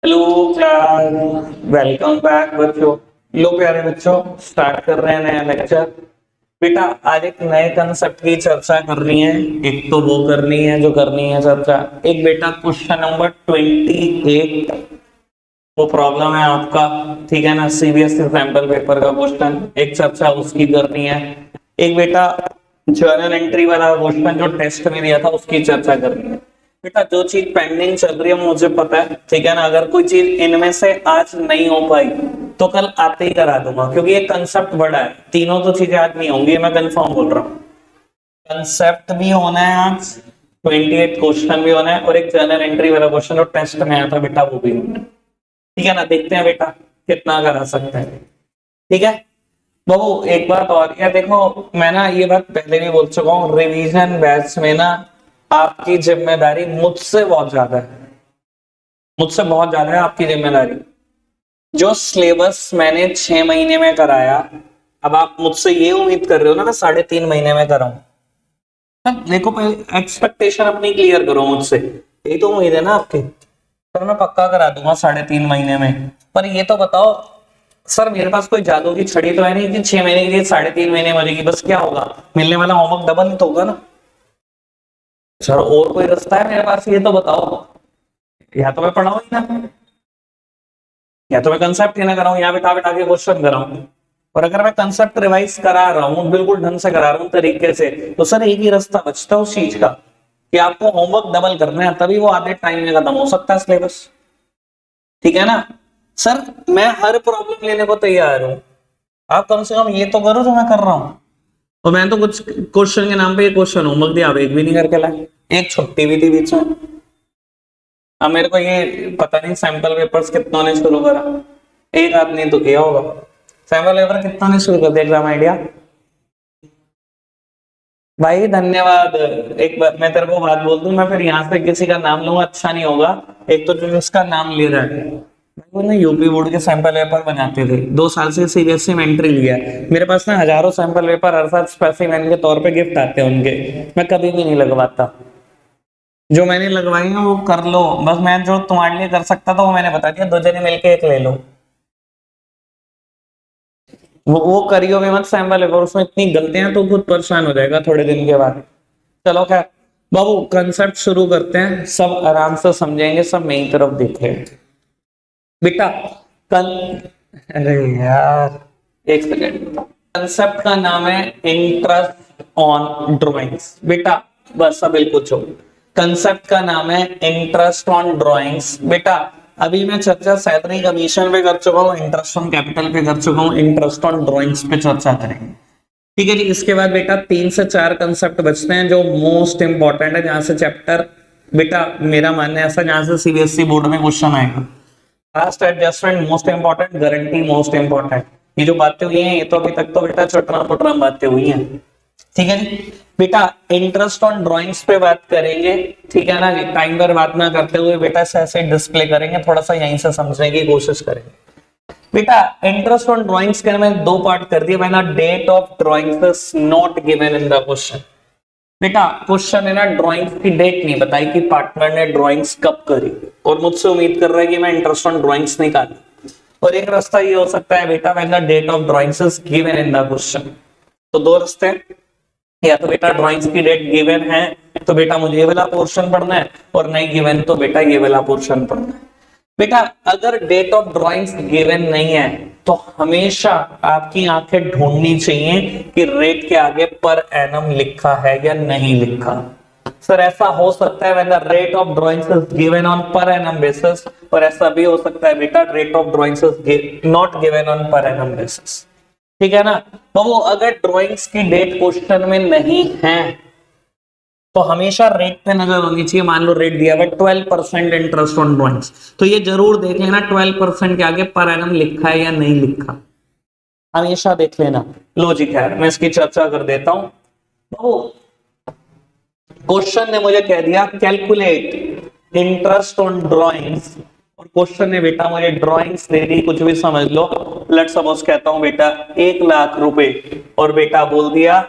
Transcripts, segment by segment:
Hello class, welcome back बच्चों। लो प्यारे बच्चों, स्टार्ट कर रहे हैं नया लेक्चर। बेटा आज एक नए कंसेप्ट की चर्चा करनी है। एक तो वो करनी है जो करनी है चर्चा। एक बेटा क्वेश्चन नंबर 28, वो प्रॉब्लम है आपका, ठीक है ना, सीबीएसई सैंपल पेपर का क्वेश्चन, एक चर्चा उसकी करनी है। एक बेटा जर्नल एंट्री वाला क्वेश्चन जो टेस्ट में दिया था उसकी चर्चा करनी है। बेटा जो चीज पेंडिंग चल रही है मुझे पता है, ठीक है ना, अगर कोई चीज इनमें से आज नहीं हो पाई तो कल आते ही करा दूंगा, क्योंकि ये कंसेप्ट बड़ा है। तीनों तो चीजें आज नहीं होंगी, मैं कंफर्म बोल रहा हूँ। कंसेप्ट भी होना है आज, 28 क्वेश्चन भी होना है, और एक जर्नल एंट्री वाला क्वेश्चन जो टेस्ट में आया था बेटा वो भी होना है। ठीक है ना, देखते हैं बेटा कितना करा सकते हैं। ठीक है बाबू, एक बात और, या देखो मैं ना ये बात पहले भी बोल चुका हूँ, रिवीजन बैच में ना आपकी जिम्मेदारी मुझसे बहुत ज्यादा है, मुझसे बहुत ज्यादा है आपकी जिम्मेदारी। जो सिलेबस मैंने 6 महीने में कराया, अब आप मुझसे ये उम्मीद कर रहे हो ना मैं 3.5 महीने में कराऊं। तब देखो पहले एक्सपेक्टेशन अपनी क्लियर करो मुझसे, यही तो उम्मीद है ना आपकी। सर मैं पक्का करा दूंगा 3.5 महीने में, पर ये तो बताओ सर मेरे पास कोई जादू की छड़ी तो है नहीं कि 6 महीने के लिए 3.5 महीने बनेगी, बस क्या होगा, मिलने वाला होमवर्क डबल ही तो होगा ना। सर और कोई रास्ता है मेरे पास, ये तो बताओ। या तो मैं पढ़ाऊं ही ना, या तो मैं कंसेप्ट ही ना कराऊं, या बिठा बिठा के क्वेश्चन कराऊं। और अगर मैं कंसेप्ट रिवाइज करा रहा हूँ, बिल्कुल ढंग से करा रहा हूँ तरीके से, तो सर एक ही रास्ता बचता है उस चीज का कि आपको होमवर्क डबल करना है, तभी वो आधे टाइम में खत्म हो सकता है सिलेबस। ठीक है ना सर, मैं हर प्रॉब्लम लेने को तैयार हूं, आप कम से कम ये तो करो जो मैं कर रहा हूं। और मैंने तो कुछ क्वेश्चन के नाम पे ये क्वेश्चन होमवर्क दिया, आप एक भी नहीं करके लाए, एक छुट्टी भी थी बीच में। अब मेरे को ये पता नहीं सैंपल पेपर्स कितनों ने शुरू करा, एक आदमी तो किया होगा। सैंपल पेपर कितनों ने शुरू कर दिया एग्जाम आइडिया? भाई धन्यवाद। एक बार मैं तेरे को बात बोल दूं, मैं फिर यहाँ से किसी का नाम लूंगा अच्छा नहीं होगा। एक तो जो जिसका नाम ले रहा है वो ना यूपी बोर्ड के सैंपल पेपर बनाते थे, 2 साल से सीबीएसई में एंट्री लिया है। मेरे पास ना हजारों सैंपल पेपर हर साल स्पेसिमेन के तौर पे गिफ्ट आते हैं उनके, मैं कभी भी नहीं लगवाता। जो मैंने लगवाई है वो कर लो, बस मैं जो तुम्हारे लिए कर सकता था वो मैंने बता दिया, दो जने मिलके एक ले लो। वो करियो भी मत सैंपल पेपर, उसमें इतनी गलतियां तो खुद परेशान हो जाएगा थोड़े दिन के बाद। चलो खैर बाबू, कंसेप्ट शुरू करते हैं, सब आराम से समझेंगे, सब मेरी तरफ देखें बेटा। कल अरे यार एक सेकेंड, कंसेप्ट का नाम है इंटरेस्ट ऑन ड्राइंग्स बेटा, बस अब बिल्कुल छोड़। कंसेप्ट का नाम है इंटरेस्ट ऑन ड्राइंग्स बेटा। अभी मैं चर्चा सैलरी कमीशन पे कर चुका हूँ, इंटरेस्ट ऑन कैपिटल पे कर चुका हूँ, इंटरेस्ट ऑन ड्राइंग्स पे चर्चा करेंगे। ठीक है जी, इसके बाद बेटा 3 से 4 कंसेप्ट बचते हैं जो मोस्ट इंपॉर्टेंट है, जहां से चैप्टर बेटा मेरा मानना है ऐसा, जहां से सीबीएसई बोर्ड में क्वेश्चन आएगा। Cost adjustment most important, guarantee most important. ये जो बातें हुई हैं ये तो अभी तक तो बेटा चटरा पटरा बातें हुई हैं। ठीक है जी बेटा, इंटरेस्ट ऑन ड्राइंग्स पे बात करेंगे, ठीक है ना जी। टाइम पर बात ना करते हुए बेटा ऐसे डिस्प्ले करेंगे, थोड़ा सा यहीं से समझने की कोशिश करेंगे बेटा। इंटरेस्ट ऑन ड्राइंग्स के मैंने 2 पार्ट कर दिए मैंने। Date of drawings is not given in the question बेटा। क्वेश्चन है ना, ड्राइंग्स की डेट नहीं बताई कि पार्टनर ने ड्राइंग्स कब करी, और मुझसे उम्मीद कर रहा है कि मैं इंटरेस्ट ऑन ड्राइंग्स निकालू। और एक रास्ता ये हो सकता है बेटा, when the date of drawings is given in the question. तो 2 रास्ते हैं, या तो बेटा ड्राइंग्स की डेट गिवन है तो बेटा मुझे ये वाला पोर्शन पढ़ना है, और नहीं गिवन तो बेटा ये वाला पोर्शन पढ़ना है बेटा। अगर डेट ऑफ ड्राइंग्स गिवन नहीं है तो हमेशा आपकी आंखें ढूंढनी चाहिए कि रेट के आगे पर एनम लिखा है या नहीं लिखा। सर ऐसा हो सकता है when the rate of drawings is given on per annum basis, और ऐसा भी हो सकता है बेटा rate of drawings is not given on per annum basis. ठीक है ना, तो वो अगर ड्राइंग्स की डेट क्वेश्चन में नहीं है तो हमेशा रेट पे नजर होनी चाहिए। मान लो रेट दिया हुआ 12% इंटरेस्ट ऑन ड्राइंग्स, तो ये जरूर देख लेना 12% के आगे पर एनम लिखा है या नहीं लिखा, हमेशा देख लेना। लॉजिक है, मैं इसकी चर्चा कर देता हूं। तो क्वेश्चन ने मुझे कह दिया कैलकुलेट इंटरेस्ट ऑन ड्राइंग्स, और क्वेश्चन ने बेटा मुझे ड्राइंग्स दे दी, कुछ भी समझ लो। लेट्स सपोज कहता हूं बेटा 1 लाख रुपए, और बेटा बोल दिया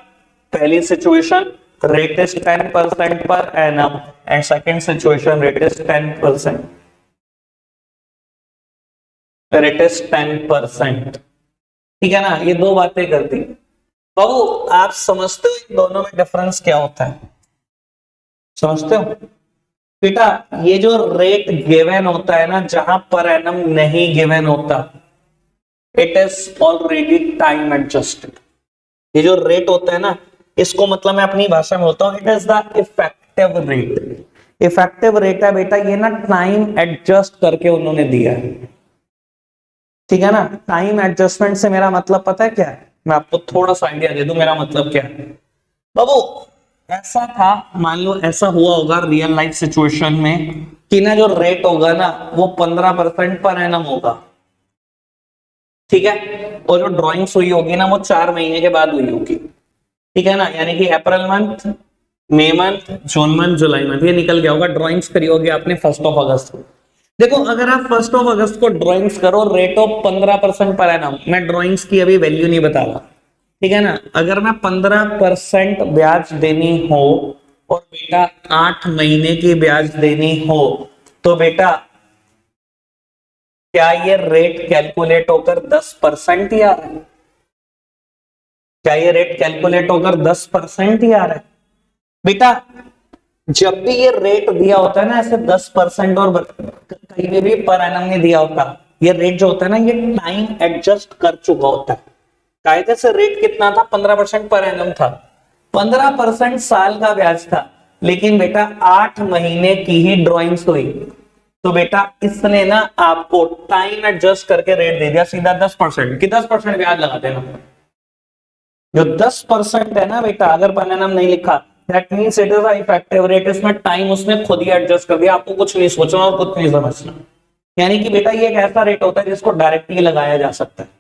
पहली situation rate is 10% per annum and second situation rate is 10%। फिर इट इज 10%। ठीक है ना, ये दो बातें करती। बाबू आप समझते हो इन दोनों में डिफरेंस क्या होता है? समझते हो बेटा? ये जो रेट गिवन होता है ना, जहां पर एनम नहीं गिवन होता, it is already time adjusted. ये जो रेट होता है ना, इसको मतलब मैं अपनी भाषा में होता हूं, it is the effective rate. Effective rate है बेटा ये ना, टाइम एडजस्ट करके उन्होंने दिया है। ठीक है ना, टाइम एडजस्टमेंट से मेरा मतलब पता है क्या है? मैं आपको थोड़ा सा आइडिया दे दूं मेरा मतलब क्या है। बाबू ऐसा था, मान लो ऐसा हुआ होगा रियल लाइफ सिचुएशन में कि ना जो रेट होगा ना वो 15% पर एनम होगा। ठीक है, और जो ड्राइंग्स हुई होगी ना वो 4 महीने के बाद हुई होगी। ठीक है ना, यानी कि अप्रैल मंथ, मई मंथ, जून मंथ, जुलाई मंथ, ये निकल गया होगा। ड्राइंग्स करी होगी आपने 1 अगस्त को। देखो अगर आप 1 अगस्त को ड्राइंग्स करो, रेट ऑफ 15% पर एनम, मैं ड्राइंग्स की अभी वैल्यू नहीं बता रहा। ठीक है ना, अगर मैं 15% ब्याज देनी हो और बेटा 8 महीने की ब्याज देनी हो, तो बेटा क्या ये रेट कैलकुलेट होकर 10% ही आ रहा है? क्या ये रेट कैलकुलेट होकर 10% ही आ रहा है? बेटा जब भी ये रेट दिया होता है ना ऐसे 10% और कहीं पे भी पर एनम नहीं दिया होता, ये रेट जो होता है ना ये टाइम एडजस्ट कर चुका होता है। कायदे से रेट कितना था? 15% पर एनम था। 15% साल का ब्याज था, लेकिन बेटा 8 महीने की ही ड्राइंग्स हुई, तो बेटा इसने ना आपको टाइम एडजस्ट करके रेट दे दिया सीधा 10% की। 10% ब्याज लगा देना। जो 10% है ना बेटा, अगर पर एनम नहीं लिखा, that means it is a effective rate. इसमें टाइम उसने खुद ही एडजस्ट कर दिया, आपको कुछ नहीं सोचना और कुछ नहीं समझना। यानी कि बेटा ये एक ऐसा रेट होता है जिसको डायरेक्टली लगाया जा सकता है।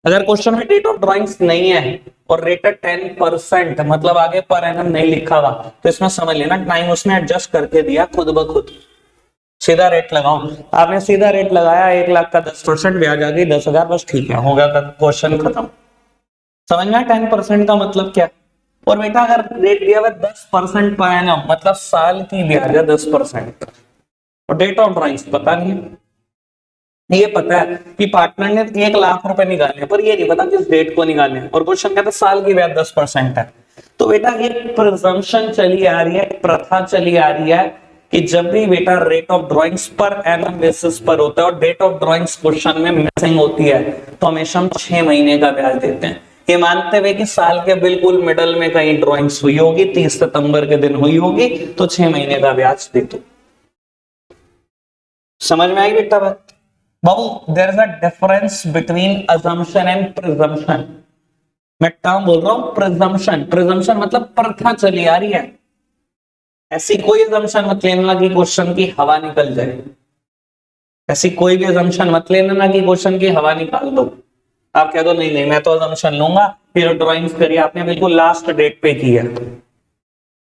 अगर क्वेश्चन में डेट ऑफ ड्राइंग्स नहीं है और रेट है 10%, मतलब आगे पर एनम नहीं लिखा हुआ, तो इसमें समझ लेना टाइम उसने एडजस्ट करके दिया खुद ब खुद। सीधा रेट लगाओ, आपने सीधा रेट लगाया 1 लाख का 10% ब्याज आ गई 10,000, बस ठीक है, हो गया क्वेश्चन खत्म। समझ में 10% का मतलब क्या? और बेटा अगर रेट दिया हुआ 10% पर एनम, मतलब साल की ब्याज है 10%, और डेट ऑफ ड्राइंग्स पता नहीं है। ये पता है कि पार्टनर ने 1 लाख रुपए निकाले, पर ये नहीं पता किस डेट को निकाले, और क्वेश्चन कहता है साल की ब्याज 10% है। तो बेटा ये प्रिजम्पशन चली आ रही है, प्रथा चली आ रही है कि जब भी बेटा rate of drawings per annum basis पर होता है और डेट ऑफ ड्राइंग्स क्वेश्चन में मिसिंग होती है, तो हमेशा हम 6 महीने का ब्याज देते हैं, ये मानते हुए कि साल के बिल्कुल मिडल में कहीं ड्राइंग्स हुई होगी, 30 सितंबर के दिन हुई होगी, तो 6 महीने का ब्याज दे दो। समझ में आई बेटा बात? बाबू there is a difference between assumption and presumption. मैं टर्म बोल रहा हूं प्रिजम्पशन। प्रिजम्पशन मतलब प्रथा चली आ रही है। ऐसी कोई अजम्पशन मत लेना कि क्वेश्चन की हवा निकल जाए। ऐसी कोई भी अजम्पशन मत लेना कि क्वेश्चन की हवा निकाल दो। आप कह दो नहीं नहीं मैं तो अजम्पशन लूंगा, फिर ड्राइंग्स करिए आपने बिल्कुल लास्ट डेट पे की है,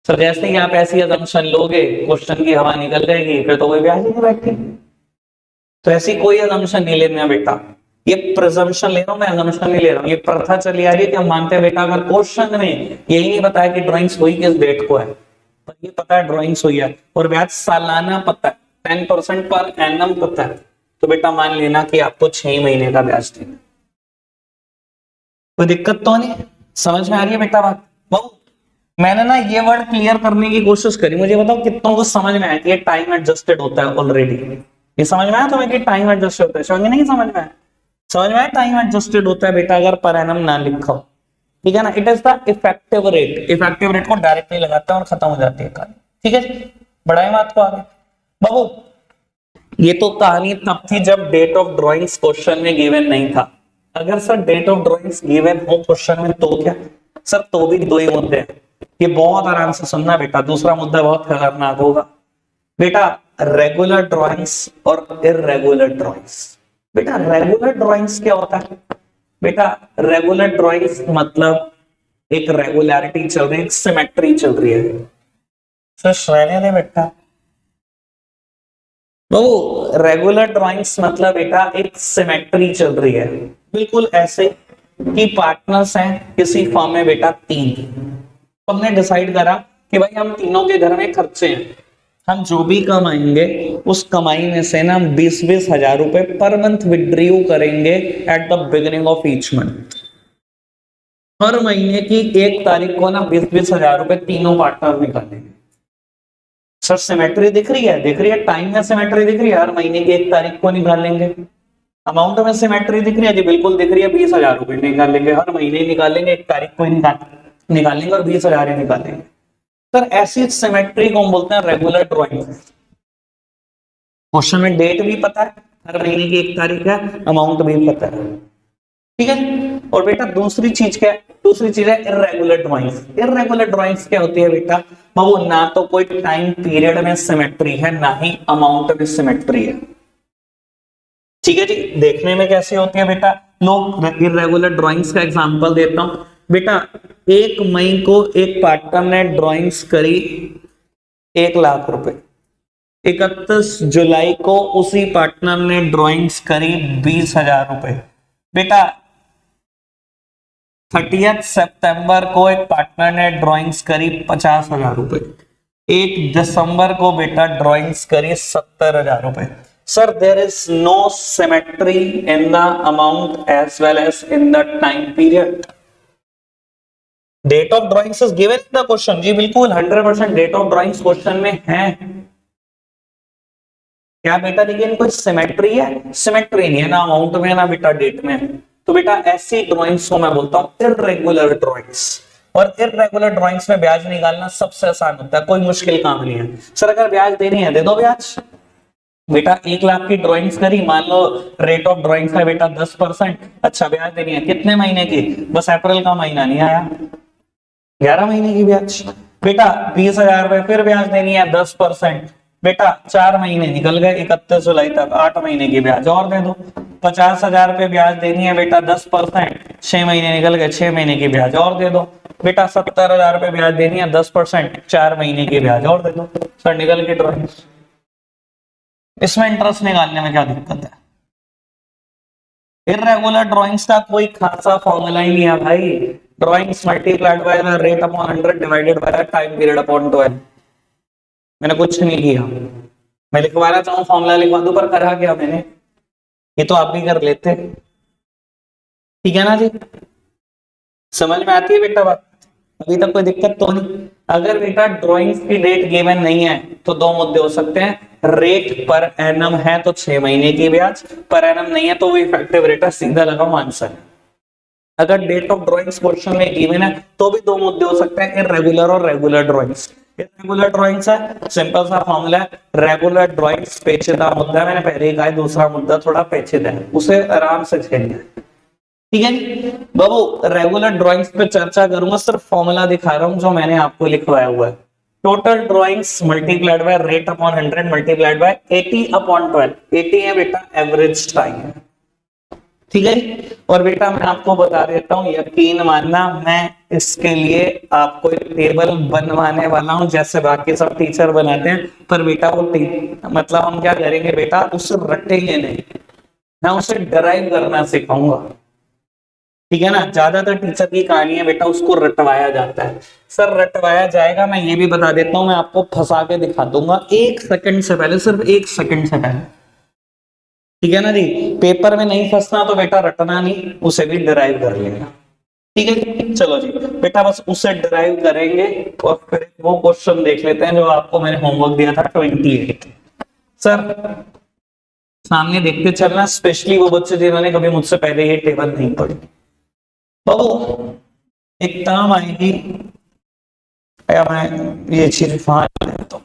सर जैसे ही आप ऐसी अजम्पशन लोगे क्वेश्चन की हवा निकल जाएगी, फिर तो कोई ब्याज ही नहीं बैठेगी। तो ऐसी कोई अजम्पशन नहीं लेना बेटा, ये प्रिजम्पशन ले रहा हूं मैं, अजम्पशन नहीं ले रहा हूं। ये प्रथा चली आ रही है कि हम मानते हैं बेटा अगर क्वेश्चन में यही नहीं बताया कि ड्राइंग्स हुई किस डेट को है, पर ये पता है ड्राइंग्स हुई है और ब्याज सालाना पता है, 10% पर एनम पता है, तो बेटा मान लेना कि आपको 6 महीने का ब्याज देना। कोई दिक्कत तो नहीं? समझ में आ रही है बेटा बात? बहुत मैंने ना ये वर्ड क्लियर करने की कोशिश करी, मुझे बताओ कितनों को समझ में आया कि ये टाइम एडजस्टेड होता है ऑलरेडी। ये समझ में आया तुम्हें कि टाइम एडजस्टेड होता है? समझ में नहीं समझ में आया? समझ में आया टाइम एडजस्टेड होता है बेटा अगर पर एनम ना लिखा हो। ठीक है ना, it is the effective rate. Effective rate को डायरेक्टली लगाते हैं और खत्म हो जाती है कहानी। ठीक है, बढ़ाए बात को आगे। बाबू ये तो कहानी तब थी जब डेट ऑफ ड्राइंग्स क्वेश्चन में गिवन नहीं था। अगर sir date of drawings given हो क्वेश्चन में तो क्या? सर तो भी 2 ही मुद्दे हैं, ये बहुत आराम से सुनना बेटा। दूसरा मुद्दा बहुत खतरनाक होगा बेटा, रेगुलर ड्राइंग्स और इररेगुलर ड्राइंग्स। बेटा रेगुलर ड्राइंग्स क्या होता है? बेटा रेगुलर ड्राइंग्स मतलब एक रेगुलरिटी चल रही है, एक सिमेट्री चल रही है। सर रहने दे बेटा, तो रेगुलर ड्राइंग्स मतलब बेटा एक सिमेट्री चल रही है, बिल्कुल ऐसे कि पार्टनर्स हैं किसी फॉर्म में बेटा 3। हमने डिसाइड करा कि भाई हम तीनों के घर में खर्चे हैं, हम जो भी कमाएंगे उस कमाई में से ना 20-20 हजार रुपए पर मंथ विड्रॉ करेंगे at the beginning of each month. हर महीने की 1 तारीख को ना 20-20 हजार रुपए तीनों पार्टनर निकालेंगे। सर सिमेट्री दिख रही है, दिख रही है, टाइम में सिमेट्री दिख रही है, हर महीने की 1 तारीख को निकालेंगे। अमाउंट में सिमेट्री दिख रही है जी, बिल्कुल दिख रही है, 20 हजार रुपए निकालेंगे, हर महीने ही निकालेंगे, 1 तारीख को ही निकालेंगे और 20 हजार ही निकालेंगे। सर ऐसी सिमेट्री को हम बोलते हैं रेगुलर ड्रॉइंग। क्वेश्चन में डेट भी पता है, हर महीने की 1 तारीख है, अमाउंट भी पता है, ठीक है। और बेटा दूसरी चीज क्या है, दूसरी चीज है इर्रेगुलर ड्राइंग्स। इर्रेगुलर ड्राइंग्स क्या होती है बेटा, वो ना तो कोई टाइम पीरियड में सिमेट्री है, ना ही अमाउंट में सिमेट्री है, ठीक है जी। देखने में कैसे होती है बेटा, लोग इर्रेगुलर ड्राइंग्स का एग्जांपल देता हूं बेटा। 1 मई को एक पार्टनर ने ड्राइंग्स करी 1 लाख रुपए, 31 जुलाई को उसी पार्टनर ने ड्राइंग्स करी 20 हजार रुपए बेटा। 30 सितंबर को एक पार्टनर ने ड्राइंग्स करी 50 हजार रुपए, 1 दिसंबर को बेटा ड्राइंग्स करी 70 हजार रुपए। Sir there is no symmetry in the amount as well as in the time period. Date of drawings is given in the question, जी बिल्कुल 100% डेट ऑफ ड्राइंग्स क्वेश्चन में है। क्या बेटा लेकिन कोई सिमेट्री है, सिमेट्री नहीं है, ना अमाउंट में ना बेटा डेट में। तो बेटा ऐसी ड्राइंग्स को मैं बोलता हूं इर्रेगुलर ड्राइंग्स। और इर्रेगुलर ड्राइंग्स में ब्याज निकालना सबसे आसान होता है, कोई मुश्किल काम नहीं है। सर अगर ब्याज देनी है दे दो ब्याज। बेटा 1 लाख की ड्राइंग्स करी, मान लो रेट ऑफ ड्राइंग्स है बेटा 10%, अच्छा ब्याज देनी है कितने महीने की, बस अप्रैल का महीना नहीं आया, 11 महीने की ब्याज। बेटा 20 हजार रुपए फिर ब्याज देनी है 10%, बेटा 4 महीने निकल गए 31 जुलाई तक, 8 महीने की ब्याज और दे दो। 50 हजार रुपए ब्याज देनी है बेटा 10%, 6 महीने निकल गए, 6 महीने की ब्याज और दे दो। बेटा 70 हजार रुपए ब्याज देनी है 10%, 4 महीने की ब्याज और दे दो। सर निकल के ड्राइंग। इसमें इंटरेस्ट निकालने में क्या दिक्कत है। इर्रेगुलर ड्राइंग्स का कोई खासा फॉर्मूला ही नहीं है भाई। Drawings multiplied by the rate upon 100 divided by the time period upon 12। मैंने कुछ नहीं किया, मैं लिखवाना चाहूं फॉर्मूला लिखवा दूं, पर करा क्या मैंने, ये तो आप भी कर लेते, ठीक है ना जी। समझ में आती है बेटा बात, अभी तक कोई दिक्कत तो नहीं। अगर बेटा ड्राइंग्स की डेट गिवन नहीं है तो दो मुद्दे हो सकते हैं, रेट पर एनम है तो 6 महीने की ब्याज, पर एनम नहीं है तो वो इफेक्टिव रेट है, सीधा लगाओ आंसर। अगर डेट ऑफ ड्राइंग्स क्वेश्चन में गिवन है तो भी दो मुद्दे हो सकते हैं, इर्रेगुलर और रेगुलर ड्राइंग्स। इर्रेगुलर ड्राइंग्स है, सिंपल सा फॉर्मूला है, रेगुलर ड्राइंग्स पेचीदा मुद्दा है, मैंने पहले ही कहा है, दूसरा मुद्दा थोड़ा पेचीदा है, उसे आराम से झेलना है, ठीक है बाबू। रेगुलर ड्राइंग्स पे चर्चा करूंगा, सिर्फ फॉर्मूला दिखा रहा हूं जो मैंने आपको लिखवाया हुआ है। Total drawings multiplied by rate upon 100 multiplied bye 80 upon 12। 80 है बेटा एवरेज टाइम, ठीक है। और बेटा मैं आपको बता देता हूं, यकीन मानना मैं इसके लिए आपको एक टेबल बनवाने वाला हूं, जैसे बाकी सब टीचर बनाते हैं, पर बेटा वो मतलब हम क्या करेंगे बेटा, उसे रटेंगे नहीं, मैं उसे डराइव करना सिखाऊंगा, ठीक है ना। ज्यादातर टीचर की कहानी है बेटा, उसको रटवाया जाता है। सर रटवाया जाएगा, मैं ये भी बता देता हूं, मैं आपको फंसा के दिखा दूंगा 1 सेकंड से पहले, सिर्फ 1 सेकंड से पहले, ठीक है ना जी। पेपर में नहीं फंसना तो बेटा रटना नहीं, उसे भी डिराइव कर लेना, ठीक है। चलो जी बेटा, बस उसे डिराइव करेंगे और फिर वो क्वेश्चन देख लेते हैं जो आपको मैंने होमवर्क दिया था 28। सर सामने देखते चलना, स्पेशली वो बच्चे जिन्होंने कभी मुझसे पहले ये टेबल नहीं पढ़ी। बाबू एक काम आएगी, या मैं ये चीज फाड़ देता हूं।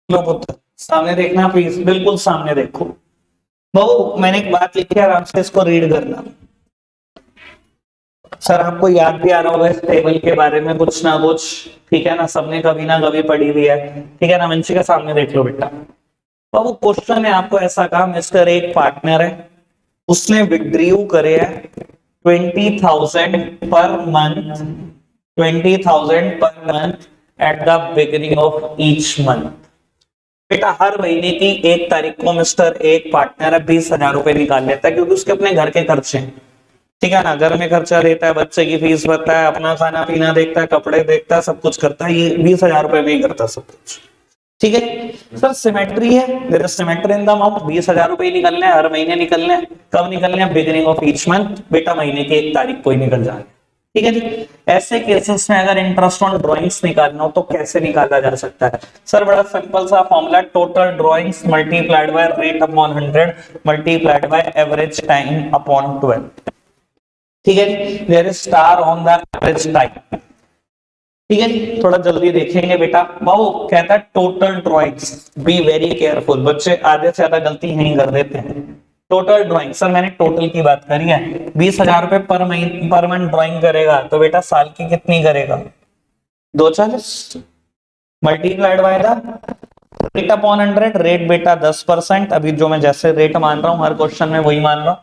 लो पुत्र सामने देखना प्लीज, बिल्कुल सामने देखो। बहु मैंने एक बात लिखी है, आराम से इसको रीड करना। सर आपको याद भी आ रहा होगा इस टेबल के बारे में कुछ ना कुछ, ठीक है ना, सबने कभी ना कभी पढ़ी हुई है, ठीक है ना। वंशी का सामने देख लो बेटा। बाबू क्वेश्चन है आपको ऐसा कहा, मिस्टर एक पार्टनर है, उसने विड्रीव करे है 20,000 per month, 20,000 per month eight the beginning of each month. बेटा हर महीने की 1 तारीख को मिस्टर एक पार्टनर है 20,000 रुपए निकाल लेता है, क्योंकि उसके अपने घर के खर्चे हैं, ठीक है ना। घर में खर्चा देता है, बच्चे की फीस भरता है, अपना खाना पीना देखता है, कपड़े देखता है, सब कुछ करता है, ये 20,000 रुपए में ही करता है सब कुछ, ठीक है। सर सिमेट्री है, there is symmetry in the amount, 20,000 रुपए निकलने हैं, हर महीने निकलने हैं। कब निकलने हैं? बिगिनिंग ऑफ ईच मंथ, बेटा महीने की 1 तारीख को ही निकल जाए, ठीक है जी। ऐसे केसेस में अगर इंटरेस्ट ऑन ड्राइंग्स निकालना हो तो कैसे निकाला जा सकता है? सर बड़ा सिंपल सा formula, total drawings multiplied by rate upon 100 multiplied by average time upon 12, ठीक है जी। There is star on the average time, ठीक है जी। थोड़ा जल्दी देखेंगे बेटा। बाबू कहता है total drawings, be very careful, बच्चे आधे से ज्यादा गलती यहीं कर देते हैं। टोटल ड्राइंग, सर मैंने टोटल की बात करी है, 20,000 रुपए पर महीने पर मंथ ड्राइंग करेगा तो बेटा साल की कितनी करेगा? 240 multiplied by the rate upon 100, rate बेटा 10%, अभी जो मैं जैसे रेट मान रहा हूं हर क्वेश्चन में वही मान रहा हूं,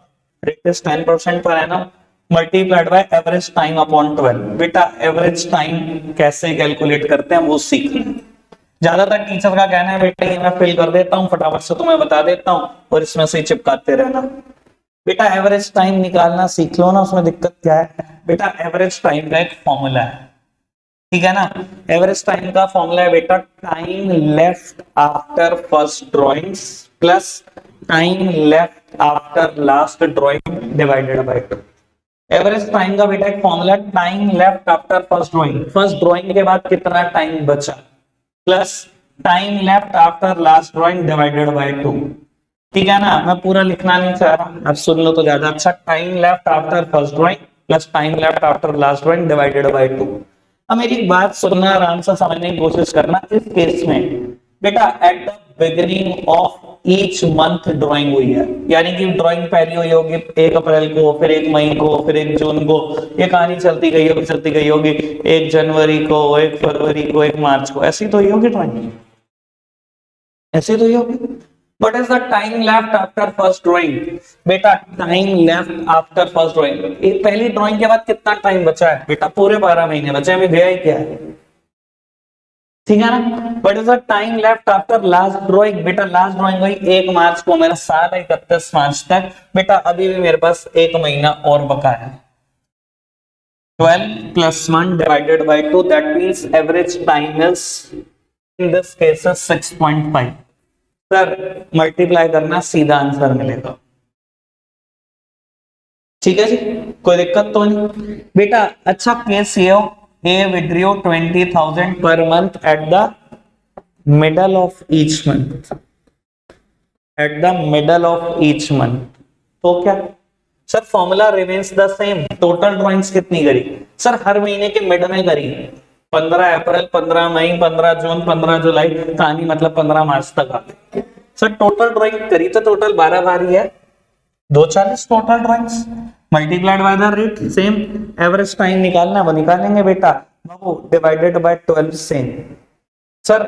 rate is 10% per annum, multiplied by average time upon 12। बेटा एवरेज टाइम कैसे कैलकुलेट करते हैं वो सीख लें। ज्यादातर टीचर का कहना है बेटा ये मैं फिल कर देता हूं, फटाफट से तुम्हें बता देता हूं और इसमें से चिपकाते रहना। बेटा एवरेज टाइम निकालना सीख लो ना, उसमें दिक्कत क्या है? बेटा एवरेज टाइम का एक फॉर्मूला है, ठीक है ना। एवरेज टाइम का फॉर्मूला है बेटा time left after first drawings plus time left after last drawing divided by 2। Average time का बेटा एक formula, time left after first drawing, first drawing के बाद कितना टाइम बचा, plus time left after last drawing divided by 2, ठीक है ना। मैं पूरा लिखना नहीं चाह रहा, आप सुन लो तो ज्यादा अच्छा। Time left after first drawing plus time left after last drawing divided by 2। अब मेरी बात सुनना, आराम से समझने की कोशिश करना। इस केस में बेटा eight the beginning of each month drawing हुई है, यानी कि ड्राइंग पहली हुई होगी 1 अप्रैल को, फिर 1 मई को, फिर 1 जून को, ये कहानी चलती गई होगी 1 जनवरी को, 1 फरवरी को, 1 मार्च को, ऐसी तो ही होगी ड्राइंग, ऐसी तो ही होगी। What is the time left after first drawing? बेटा time left after first drawing, पहली ड्राइंग के बाद कितना टाइम बचा है? बेटा पूरे 12 महीने बचे, अभी गया ही क्या है, ठीक है ना। What is the time left after last drawing? बेटा लास्ट ड्राइंग हुई 1 मार्च को, मेरा साल है 31 मार्च तक, बेटा अभी भी मेरे पास 1 महीना और बका है। 12 plus 1 divided by 2, that means average time is in this case is 6.5। Sir multiply करना, सीधा आंसर मिलेगा, ठीक है जी, कोई दिक्कत तो नहीं बेटा। अच्छा केस ये हो, ए withdraw 20,000 per month at the middle of each month, at the middle of each month, तो क्या sir formula remains the same. Total drawings कितनी करी? सर हर महीने के मिड में करी, 15 अप्रैल, 15 मई, 15 जून, 15 जुलाई, कहानी मतलब 15 मार्च तक आ गई। सर टोटल ड्राइंग करी तो टोटल 12 बार ही है, 240 total drawings multiplied by the rate same. Average time निकालना वो निकालेंगे बेटा, वो डिवाइडेड बाय 12 सेम। सर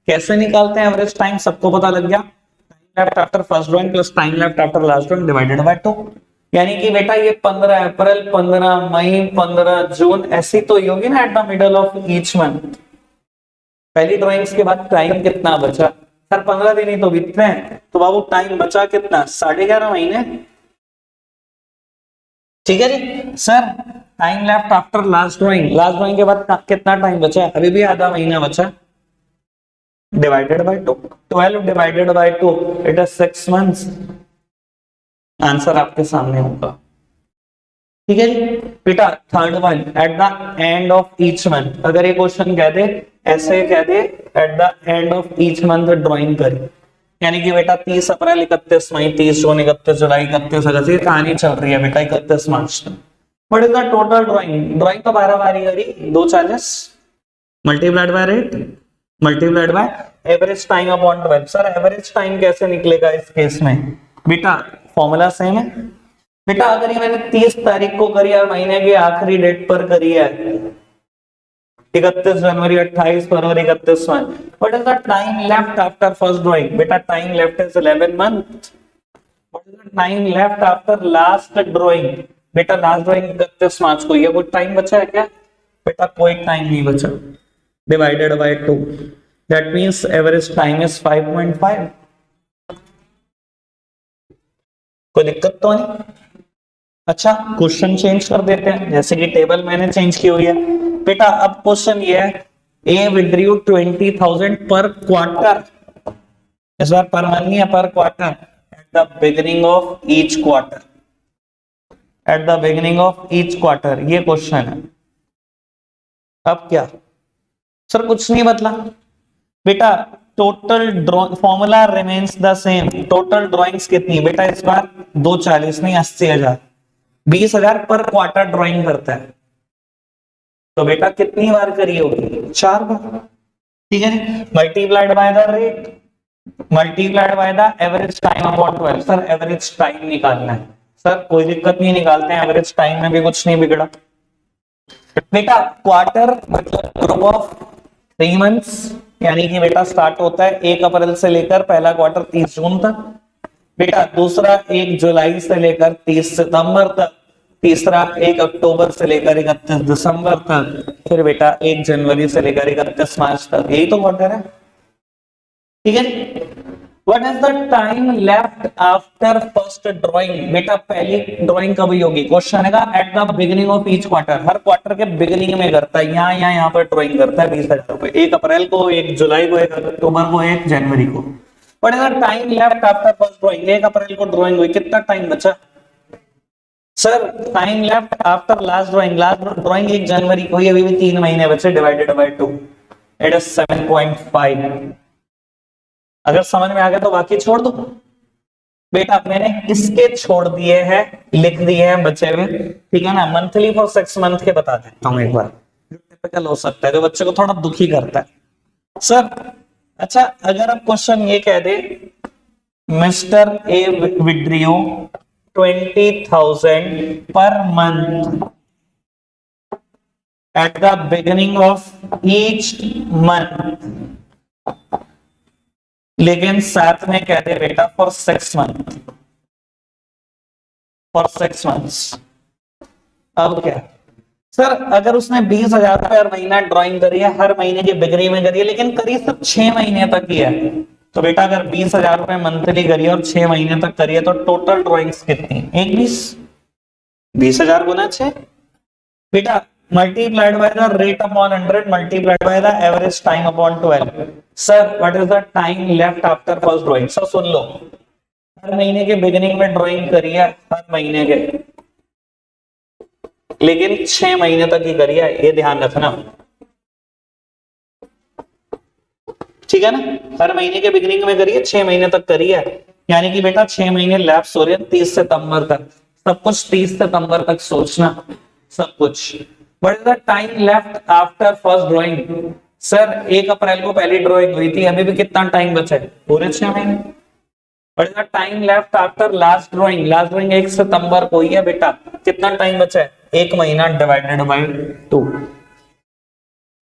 कैसे निकालते हैं एवरेज टाइम? सबको पता लग गया, time left after first drawing plus time left after last drawing divided by 2, यानी कि बेटा ये 15 अप्रैल, 15 मई, 15 जून ऐसी तो होगी ना at the middle of each month. पहली ड्राइंग्स के बाद टाइम कितना बचा? सर 15 दिन ही तो बीत रहे हैं, तो बाबू टाइम बचा कितना? 11.5 महीने, ठीक है जी। Sir time left after last drawing के बाद कितना टाइम बचा? अभी भी आधा महीना बचा, divided by 2, 12 divided by 2, it is 6 months. Answer आपके सामने होगा, ठीक है जी बेटा। Third one, at the end of each month, अगर ये क्वेश्चन कह दे ऐसे, कह दे at the end of each month drawing करी, यानी कि बेटा 30 अप्रैल, 31 मई, 30 जून, 31 जुलाई, 31 अगस्त, ये कहानी चल रही है बेटा 31 मार्च तक। What is the total drawing तो 12 बार ही करी, 240 multiplied by rate multiplied by average time upon 12। Sir average time कैसे निकलेगा इस केस में? बेटा फॉर्मूला सेम है बेटा। अगर ये मैंने 30 तारीख को करी है, महीने के आखिरी डेट पर करी है, 31 जनवरी, 28 फरवरी, 31 मार्च, what is the time left after first drawing? बेटा time left is 11 month. What is the time left after last drawing? बेटा लास्ट ड्राइंग 31 मार्च को, ये कोई टाइम बचा है क्या? बेटा कोई टाइम नहीं बचा। Divided by 2, that means average time is 5.5। कोई दिक्कत तो नहीं? अच्छा क्वेश्चन चेंज कर देते हैं, जैसे कि टेबल मैंने चेंज की हुई है बेटा। अब क्वेश्चन ये है, ए विड्रू 20,000 पर क्वार्टर, इस बार पर मंथ नहीं है, पर quarter, eight the beginning of each quarter, eight the beginning of each quarter, ये क्वेश्चन है। अब क्या सर? कुछ नहीं बदला बेटा। Total formula remains the same. Total drawings कितनी बेटा इस बार? 240 नहीं 80,000। 20,000 पर क्वार्टर ड्राइंग करता है, तो बेटा कितनी बार करी होगी? 4 बार। ठीक है, multiplied by the rate, multiplied by the average time upon 12। Sir average time निकालना है। सर कोई दिक्कत नहीं, निकालते हैं। एवरेज टाइम में भी कुछ नहीं बिगड़ा बेटा। क्वार्टर मतलब ग्रुप ऑफ 3 मंथ्स, यानी कि बेटा स्टार्ट होता है 1 अप्रैल से लेकर पहला क्वार्टर 30 जून तक बेटा। दूसरा 1 जुलाई से लेकर 30 सितंबर तक। तीसरा 1 अक्टूबर से लेकर 31 दिसंबर तक। फिर बेटा 1 जनवरी से लेकर 31 मार्च तक। यही तो क्वार्टर है। ठीक है। What is the time left after first drawing? बेटा पहली ड्राइंग कब होगी? क्वेश्चन है eight the beginning of each quarter. Her quarter के बिगिनिंग में करता है, यहाँ पर ड्राइंग करता है 20,000 रुपए। 1 अप्रैल को, 1 जुलाई को, 1 अक्टूबर को, 1 जनवरी को। What is the time left after first drawing? 1 अप्रैल को ड्राइंग हुई, कितना टाइम बचा? Sir time left after last drawing, last drawing 1 जनवरी को, अभी भी 3 महीने बचे, डिवाइडेड बाय 2, इट इज 7.5। अगर समझ में आ गया तो बाकी छोड़ दो बेटा। मैंने इसके छोड़ दिए हैं, लिख दिए हैं बचे हुए। ठीक है ना। मंथली फॉर 6 मंथ के बता देता हूं एक बार, जो टिपिकल हो सकता है, जो बच्चे को थोड़ा दुखी करता है। सर अच्छा अगर आप क्वेश्चन ये कह दे, mister A withdrew 20,000 per month eight the beginning of each month, लेकिन साथ में कह दे बेटा फॉर 6 मंथ, फॉर 6 मंथ्स। अब क्या सर? अगर उसने 20,000 रुपए हर महीना ड्राइंग करी है, हर महीने की बिक्री में करी है, लेकिन करी सिर्फ 6 महीने तक की है, तो बेटा अगर 20,000 रुपए मंथली करी है और 6 महीने तक करी है, तो टोटल ड्राइंग्स कितनी? 20,000 गुना 6 बेटा, multiplied by the rate upon 100 multiplied by the average time upon 12। Sir what is the time left after first drawing? Sir सुन लो, हर महीने के बिगिनिंग में ड्राइंग करी है, हर महीने के, लेकिन 6 महीने तक ही करी है, ये ध्यान रखना। ठीक है ना। हर महीने के बिगिनिंग में करी है, 6 महीने तक करी है, यानी कि बेटा 6 महीने लैप्स हो रहे हैं 30 सितंबर तक। सब कुछ 30 सितंबर तक सोचना, सब कुछ। What is the time left after first drawing? Sir 1 अप्रैल को पहली ड्राइंग हुई थी, अभी भी कितना टाइम बचा है? पूरे 6 महीने। What is the time left after last drawing? Last drawing 1 सितंबर को ही है बेटा, कितना टाइम बचा है? 1 महीना डिवाइडेड बाय 2,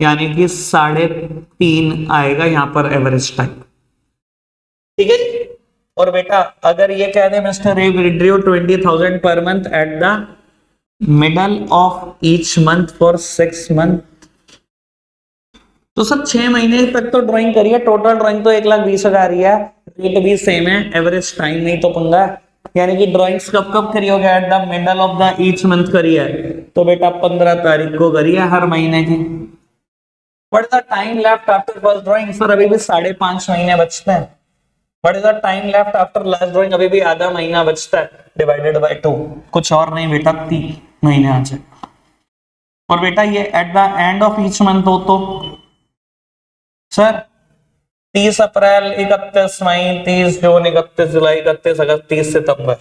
यानी कि 3.5 आएगा यहाँ पर एवरेज टाइम। ठीक है। और बेटा अगर ये कह दे mister A withdrew 20,000 per month at the middle of each month for 6 month, तो सर 6 महीने तक तो ड्राइंग करिए, टोटल ड्राइंग तो 1,20,000 ही है, रेट भी सेम है, एवरेज टाइम नहीं तो पंगा है। यानी कि ड्राइंग्स कब कब करी होगा? At the middle of the each month करी है, तो बेटा 15 तारीख को करी है हर महीने की। What is the time left after first drawing? Sir अभी भी 5.5 महीने बचते हैं। What is the time left after last drawing? अभी भी आधा महीना बचता है, डिवाइडेड बाय 2, कुछ और नहीं बेटा, 3 महीने आ जाए। और बेटा ये at the end of each month हो तो सर 30 अप्रैल, 31 मई, 30 जून, 31 जुलाई, 31 अगस्त, 30 सितंबर।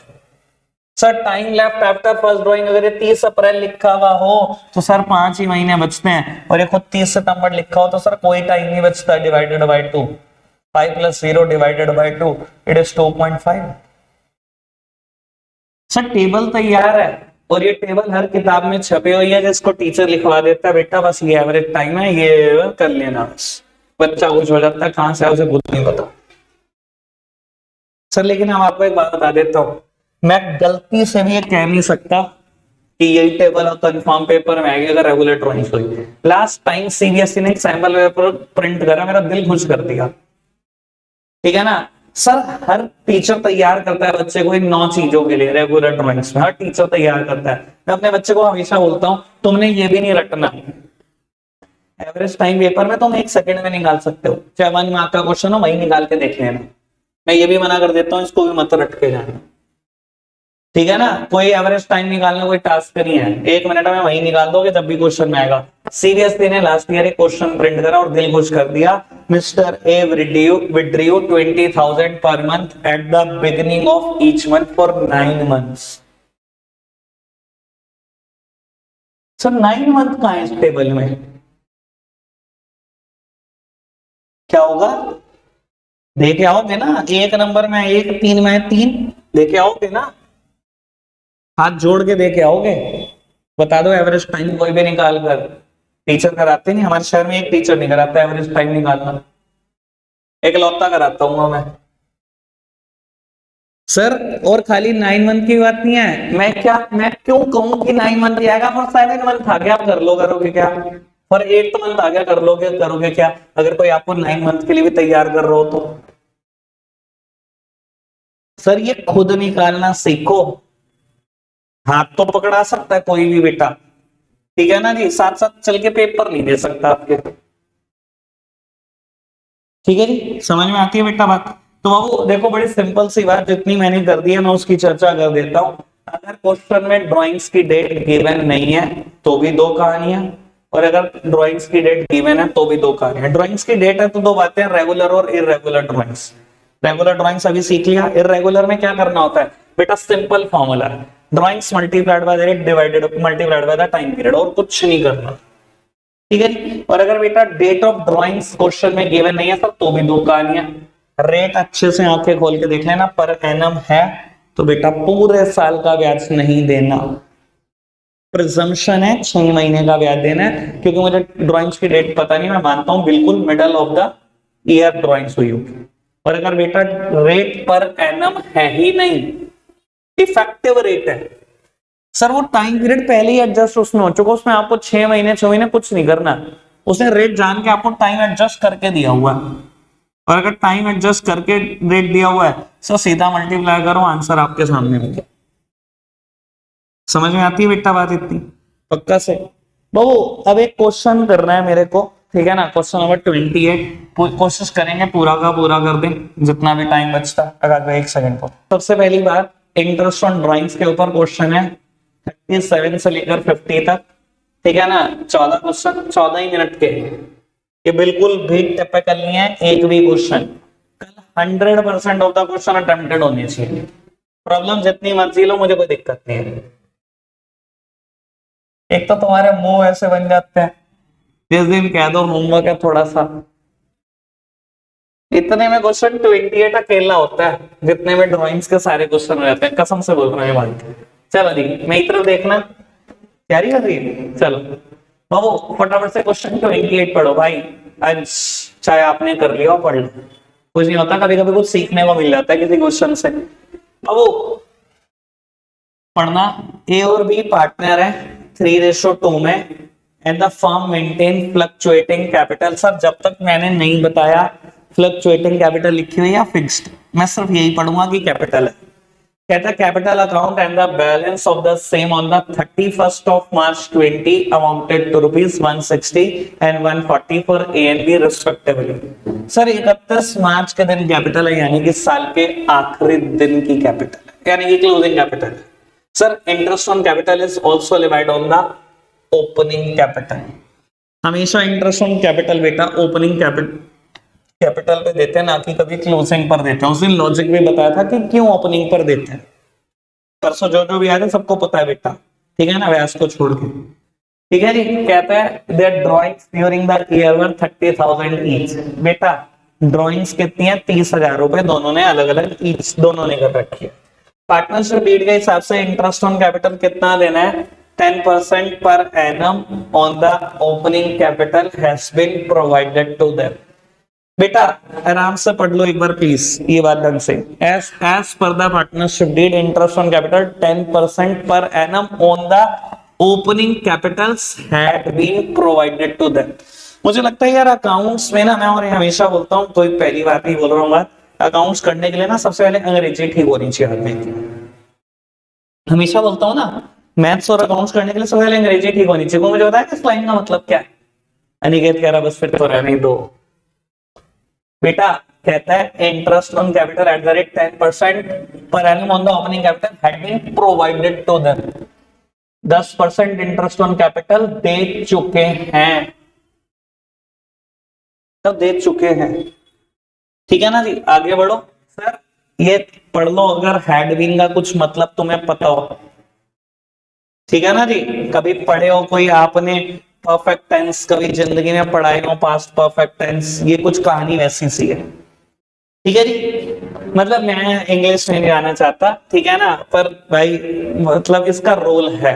Sir time left after first drawing अगर ये 30 अप्रैल लिखा हुआ हो तो सर 5 ही महीने बचते हैं, और ये खुद 30 सितंबर लिखा हो तो सर कोई टाइम नहीं बचता, divided by 2। 5 plus 0 divided by 2, it is 2.5. Sir table तैयार है और ये टेबल हर किताब में छपी हुई है जिसको टीचर लिखवा देता है, बेटा बस ये एवरेज टाइम है, ये कर लेना, बस बच्चा कुछ हो जाता है, कहां से उसे खुद नहीं पता। सर लेकिन हम आपको एक बात बता देता हूं, मैं गलती से भी ये कह नहीं सकता कि यही टेबल और कंफर्म पेपर में आएगी अगर रेगुलर ड्राइंग्स हुई। लास्ट टाइम सीबीएसई ने एक सैंपल पेपर प्रिंट करा, मेरा दिल खुश कर दिया, ठीक है ना सर। हर टीचर तैयार करता है बच्चे को इन 9 चीजों के लिए, रेगुलर ड्राइंग्स में हर टीचर तैयार करता है। मैं अपने बच्चे को हमेशा बोलता हूं तुमने ये भी नहीं रटना, एवरेज टाइम पेपर में तुम 1 सेकंड में निकाल सकते हो, चाहे 1 मार्क का क्वेश्चन हो वही निकाल के देख लेना। मैं ये भी मना कर देता हूँ इसको भी मत रट के जाना, ठीक है ना। कोई एवरेज टाइम निकालना कोई टास्क नहीं है, 1 मिनट में वही निकाल दोगे जब भी क्वेश्चन में आएगा। सीबीएसई ने लास्ट ईयर एक क्वेश्चन प्रिंट करा और दिल खुश कर दिया, mister A withdrew 20,000 per month eight the beginning of each month for 9 months। Sir 9 month कहां है इस टेबल में, क्या होगा? देखे आओगे ना, 1 नंबर में 1, 3 में 3, देखे आओगे ना, हाथ जोड़ के देके आओगे, बता दो एवरेज टाइम कोई भी निकाल कर। टीचर कराते नहीं, हमारे शहर में एक टीचर नहीं कराता एवरेज टाइम निकालना, इकलौता कराता हूँ मैं सर। और खाली 9 मंथ की बात नहीं है, मैं क्यों कहूं कि 9 मंथ आएगा, फॉर 7 मंथ आ गया आप कर लो, करोगे क्या? फॉर 8 मंथ आ गया कर लोगे, करोगे क्या? अगर कोई आपको 9 मंथ के लिए भी तैयार कर रहा हो तो सर ये खुद निकालना सीखो। हाथ तो पकड़ा सकता है कोई भी बेटा, ठीक है ना जी, साथ साथ चल के पेपर नहीं दे सकता आपके, ठीक है जी, समझ में आती है बेटा बात? तो बाबू देखो बड़ी सिंपल सी बात, जितनी मैंने कर दी है मैं उसकी चर्चा कर देता हूं। अगर क्वेश्चन में ड्राइंग्स की डेट गिवन नहीं है तो भी 2 कहानियां, और अगर ड्राइंग्स की डेट गिवन है तो भी 2 कहानियां। ड्राइंग्स की डेट है तो 2 बातें, रेगुलर और इरेगुलर ड्राइंग्स। रेगुलर ड्राइंग्स अभी सीख लिया, इरेगुलर में क्या करना होता है बेटा, simple formula, drawings multiplied by the rate divided multiplied by the time period, और कुछ नहीं करना, ठीक है। और अगर बेटा डेट ऑफ ड्राइंग्स क्वेश्चन में गिवन नहीं है सर तो भी 2 कहानियां। रेट अच्छे से आंखें खोल के देख लेना, पर एनम है तो बेटा पूरे साल का ब्याज नहीं देना, प्रिजम्पशन है 6 महीने का ब्याज देना है, क्योंकि मुझे ड्राइंग्स की डेट पता नहीं, मैं मानता हूं बिल्कुल middle of the year drawings हुई होगी। और अगर बेटा रेट पर एनम है ही नहीं, इफेक्टिव रेट है सर, वो टाइम पीरियड पहले ही एडजस्ट उसमें हो चुका, उसमें आपको 6 महीने कुछ नहीं करना, उसने रेट जान के आपको टाइम एडजस्ट करके दिया हुआ है। और अगर टाइम एडजस्ट करके रेट दिया हुआ है तो सीधा मल्टीप्लाई करो, आंसर आपके सामने होगा। समझ में आती है बेटा बात इतनी पक्का से? बाबू अब एक क्वेश्चन करना है मेरे को, ठीक है ना, क्वेश्चन नंबर 28, कोशिश करेंगे पूरा का पूरा कर दें जितना भी टाइम बचता। अगर 1 सेकंड को, सबसे पहली बात इंटरेस्ट ऑन ड्राइंग्स के ऊपर क्वेश्चन है 37 से लेकर 50 तक, ठीक है ना, 14 क्वेश्चन 14 ही मिनट के, ये बिल्कुल भी टिपिकल नहीं है एक भी क्वेश्चन। कल 100% ऑफ द क्वेश्चन अटेम्प्टेड होने चाहिए, प्रॉब्लम जितनी मर्जी लो मुझे कोई दिक्कत नहीं है। एक तो तुम्हारे मुंह ऐसे बन जाते हैं, जिस दिन कह दो होमवर्क है थोड़ा सा, इतने में क्वेश्चन 28 अकेला होता है, जितने में ड्राइंग्स के सारे क्वेश्चन हो जाते हैं, कसम से बोल रहा हूँ बात। चलो जी मेरी तरफ देखना, तैयारी कर रही है, चलो बाबू फटाफट से क्वेश्चन 28 पढ़ो भाई, आज चाहे आपने कर लिया पढ़ लो, कुछ नहीं होता, कभी कभी कुछ सीखने को मिल जाता है किसी क्वेश्चन से। बाबू पढ़ना, ए और बी पार्टनर है 3:2 में, and the firm maintain fluctuating capital. Sir जब तक मैंने नहीं बताया फ्लक्चुएटिंग कैपिटल लिखी हुई या फिक्स्ड, मैं सिर्फ यही पढ़ूंगा कि कैपिटल है। कहता है capital account and the balance of the same on the 31st of March 20 amounted to ₹160 and 140 for A and B respectively. Sir 31 March के दिन कैपिटल है, यानी कि साल के आखिरी दिन की कैपिटल है, यानी कि क्लोजिंग कैपिटल है। Sir interest on capital is also levied on the opening capital. हमेशा इंटरेस्ट ऑन कैपिटल बेटा ओपनिंग कैपिटल पे देते हैं, ना कि कभी क्लोजिंग पर देते हैं। उस दिन लॉजिक भी बताया था कि क्यों ओपनिंग पर देते हैं, परसों जो भी आया था सबको पता है बेटा, ठीक है ना, व्यास को छोड़ के, ठीक है जी। कहता है there drawings during the year were 30,000 ईच। बेटा ड्रॉइंग्स कितनी है? 30,000 रुपए दोनों ने अलग अलग ईच दोनों ने कर रखी है। पार्टनरशिप डीड के हिसाब से इंटरेस्ट ऑन कैपिटल कितना देना है? 10% per annum on the opening capital has been provided to them. बेटा आराम से पढ़ लो एक बार प्लीज ये बात ढंग से। As per the partnership deed interest on capital 10% per annum on the opening capitals had been provided to them. मुझे लगता है यार अकाउंट्स में ना, मैं और हमेशा बोलता हूँ, कोई पहली बात नहीं बोल रहा हूँ, बात अकाउंट्स करने के लिए ना सबसे पहले अंग्रेजी ठीक होनी चाहिए आदमी की। हमेशा बोलता हूँ ना, मैथ्स और अकाउंट्स करने के लिए सबसे पहले अंग्रेजी ठीक होनी चाहिए। मुझे बताया इस लाइन का मतलब क्या है? अनिकेत कह रहा बस फिर तो रहने दो। बेटा कहता है interest on capital at the rate 10% per annum on the opening capital had been provided to them. 10% interest on capital दे चुके हैं, तब दे चुके हैं। ठीक है ना जी, आगे बढ़ो। सर ये पढ़ लो अगर हैड बीन का कुछ मतलब तुम्हें पता हो। ठीक है ना जी, कभी पढ़े हो कोई आपने परफेक्ट टेंस, कभी जिंदगी में पढ़ाए हो पास्ट परफेक्ट टेंस, ये कुछ कहानी वैसी सी है। ठीक है जी, मतलब मैं इंग्लिश में नहीं आना चाहता, ठीक है ना, पर भाई मतलब इसका रोल है।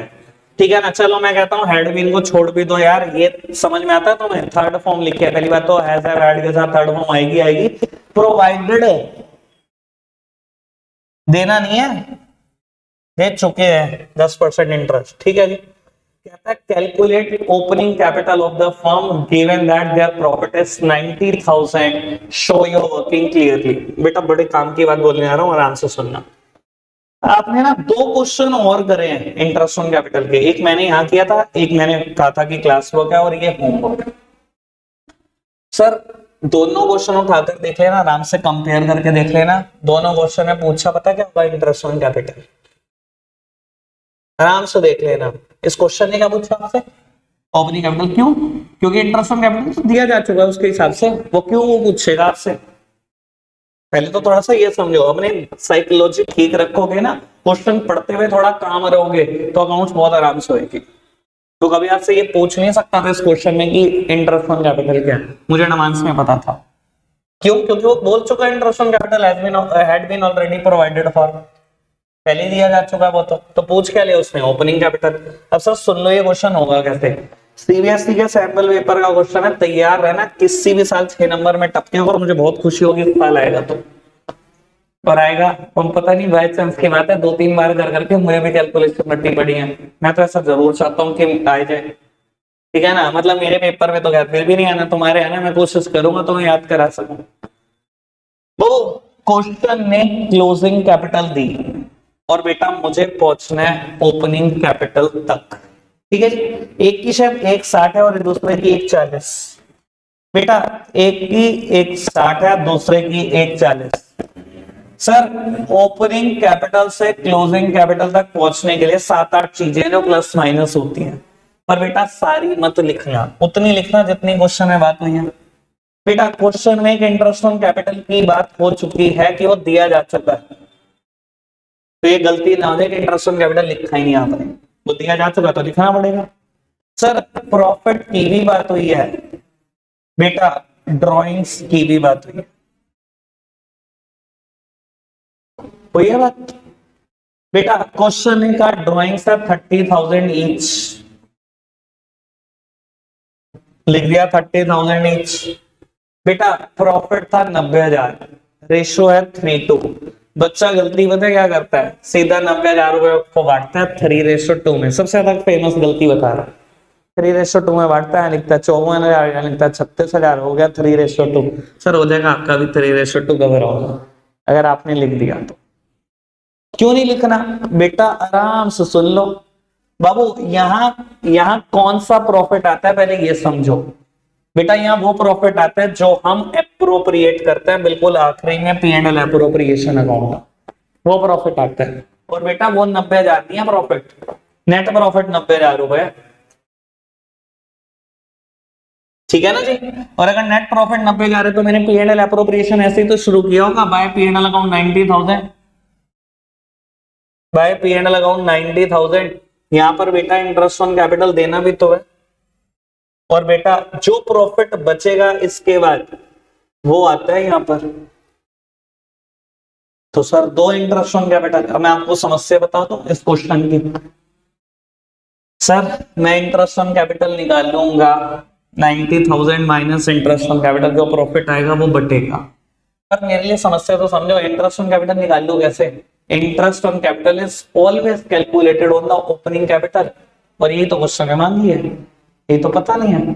ठीक है ना, चलो मैं कहता हूँ हैड बीन को छोड़ भी दो यार, ये समझ में आता है तुम्हें। थर्ड फॉर्म लिखे पहली बात तो हैज हैव हैड के साथ थर्ड फॉर्म आएगी। प्रोवाइडेड देना नहीं है, दे चुके हैं 10% इंटरेस्ट। ठीक है जी, कहता है calculate opening capital of the firm given that their profit is 90,000 show your working clearly. बेटा बड़े काम की बात बोलने आ रहा हूँ, आराम से सुनना। आपने ना 2 क्वेश्चन और करे हैं इंटरेस्ट ऑन कैपिटल के, एक मैंने यहाँ किया था, एक मैंने कहा था कि क्लास वर्क है, और ये होमवर्क। सर दोनों क्वेश्चन उठाकर देख लेना, आराम से कंपेयर करके देख लेना। दोनों क्वेश्चन में पूछा पता क्या होगा? Interest on capital. आराम से देख लेना। इस क्वेश्चन ने क्या पूछा आपसे? Opening capital. क्यों? क्योंकि इंटरेस्ट ऑन कैपिटल दिया जा चुका है उसके हिसाब से, वो क्यों वो पूछेगा आपसे? पहले तो थोड़ा सा ये समझो, अपने साइकोलॉजी ठीक रखोगे ना, क्वेश्चन पढ़ते हुए थोड़ा काम रहोगे तो अकाउंट्स बहुत आराम से होगी। तो कभी आपसे ये पूछ नहीं सकता था इस क्वेश्चन में कि इंटरेस्ट ऑन कैपिटल क्या है। मुझे एडवांस में पता था। क्यों? क्योंकि वो बोल चुका है interest on capital had been already provided for, पहले दिया जा चुका है वो। तो पूछ क्या लिया उसने? Opening capital. अब सर सुन लो ये क्वेश्चन होगा कैसे। सीबीएसई के सैंपल पेपर का क्वेश्चन है, तैयार रहना, किसी भी साल 6 नंबर में टपके, और मुझे बहुत खुशी होगी इस साल आएगा तो। और आएगा हम पता नहीं, बाय चांस की बात है, 2-3 बार कर करके मुझे भी कैलकुलेशन रटनी पड़ी है। मैं तो ऐसा जरूर चाहता हूँ कि आ जाए। ठीक है ना, मतलब मेरे पेपर में तो खैर फिर भी नहीं आना, तुम्हारे आना, मैं कोशिश करूंगा तो मैं याद करा सकूं। वो क्वेश्चन ने क्लोजिंग कैपिटल दी और बेटा मुझे पहुंचना है ओपनिंग कैपिटल तक। ठीक है जी, एक की शायद 1.60 है और दूसरे की 1.40। बेटा एक की 1.60 है, दूसरे की 1.40। सर ओपनिंग कैपिटल से क्लोजिंग कैपिटल तक पहुंचने के लिए 7-8 चीजें जो प्लस माइनस होती हैं, पर बेटा सारी मत लिखना, उतनी लिखना जितनी क्वेश्चन में बात हुई है। बेटा क्वेश्चन में एक इंटरेस्ट ऑन कैपिटल की बात हो चुकी है कि वो दिया जा चुका है, तो ये गलती ना हो जाए कि इंटरेस्ट ऑन कैपिटल लिखा ही नहीं आपने, वो दिया जा चुका तो लिखना पड़ेगा। सर प्रॉफिट की भी बात हुई है, बेटा ड्राइंग्स की भी बात हुई है, हुई है बात। बेटा क्वेश्चन का ड्राइंग्स था 30,000 ईच, लिख दिया 30,000 ईच। बेटा प्रॉफिट था 90,000, रेशो है 3:2। बच्चा गलती पता क्या करता है? सीधा 90,000 रुपए को बांटता है 3:2 में। सबसे ज्यादा फेमस गलती बता रहा है, 3:2 में बांटता है, लिखता है 54,000, लिखता है 36,000, हो गया 3:2। सर हो जाएगा आपका भी 3:2 कवर होगा अगर आपने लिख दिया तो। क्यों नहीं लिखना? बेटा आराम से सुन लो बाबू, यहां कौन सा प्रॉफिट आता है पहले ये समझो। बेटा यहाँ वो प्रॉफिट आता है जो हम एप्रोप्रिएट करते हैं बिल्कुल आखिरी में, P&L एप्रोप्रिएशन अकाउंट, वो प्रॉफिट आता है। और बेटा वो 90,000 नहीं है प्रॉफिट, नेट प्रॉफिट 90,000 रुपए। ठीक है ना जी। और अगर नेट प्रॉफिट 90,000 है तो मैंने P&L एप्रोप्रिएशन ऐसे ही तो शुरू किया होगा, bye P&L account 90,000, bye P&L account 90,000। यहां पर बेटा इंटरेस्ट ऑन कैपिटल देना भी तो है, और बेटा जो प्रॉफिट बचेगा इसके बाद वो आता है यहाँ पर। तो सर दो इंटरेस्ट ऑन कैपिटल, मैं आपको समस्या बता दूं इस क्वेश्चन की। सर मैं इंटरेस्ट ऑन कैपिटल निकाल लूंगा 90,000 माइनस इंटरेस्ट ऑन कैपिटल, जो प्रॉफिट आएगा वो बटेगा। पर मेरे लिए समस्या तो समझो, इंटरेस्ट ऑन कैपिटल निकाल लूं कैसे? Interest on capital is always calculated on the opening capital, और यही तो क्वेश्चन में मांगी है, ये तो पता नहीं है।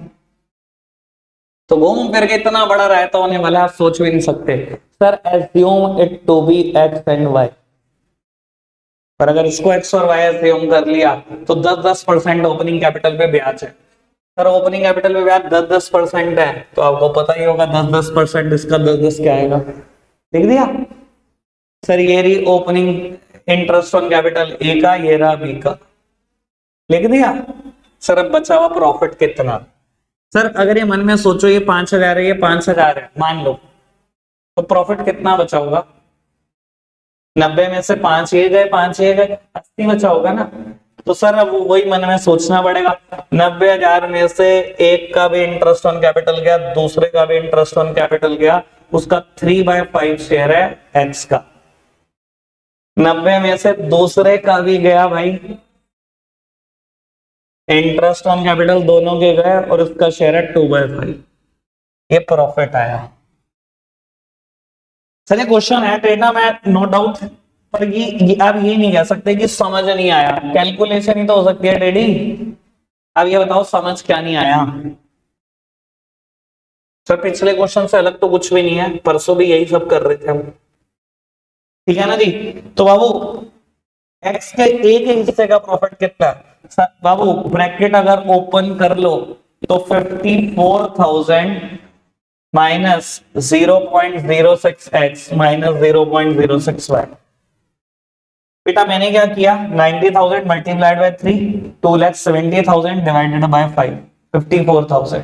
तो घूम फिर के इतना बड़ा रायता होने वाला आप सोच भी नहीं सकते। Sir assume it to be X and Y, पर अगर इसको एक्स और वाई एज्यूम कर लिया तो 10-10% ओपनिंग कैपिटल पे ब्याज है। सर ओपनिंग कैपिटल पे ब्याज 10-10% है, तो आपको पता ही होगा 10-10% इसका 10-10 क्या आएगा, लिख दिया। सर ये रही opening interest on capital A का, ये रहा बी का, लिख दिया। सर अब बचा हुआ प्रॉफिट कितना? सर अगर ये मन में सोचो ये 5,000 है, ये 5,000 है मान लो, तो प्रॉफिट कितना बचा होगा? 90 में से 5 ये गए, 5 ये गए, 80 बचा होगा ना। तो सर अब वही मन में सोचना पड़ेगा, 90,000 में से एक का भी इंटरेस्ट ऑन कैपिटल गया, दूसरे का भी इंटरेस्ट ऑन कैपिटल गया, उसका 3/5 शेयर है एक्स का। 90 में से दूसरे का भी गया भाई, इंटरेस्ट ऑन कैपिटल दोनों के गए, और उसका शेयर है 2/5, ये प्रॉफिट आया। सर ये क्वेश्चन है डेटा में नो डाउट, पर ये आप ये नहीं कह सकते कि समझ नहीं आया, कैलकुलेशन ही तो हो सकती है डेडी। अब ये बताओ समझ क्या नहीं आया? सर पिछले क्वेश्चन से अलग तो कुछ भी नहीं है, परसों भी यही सब कर रहे थे हम, ठीक है ना जी। तो बाबू एक्स के एक हिस्से का प्रॉफिट कितना है? सर बाबू ब्रैकेट अगर ओपन कर लो तो 54,000 माइनस 0.06x माइनस 0.06y। बेटा मैंने क्या किया, 90,000 multiplied by 3, 2,70,000 divided by 5, 54,000।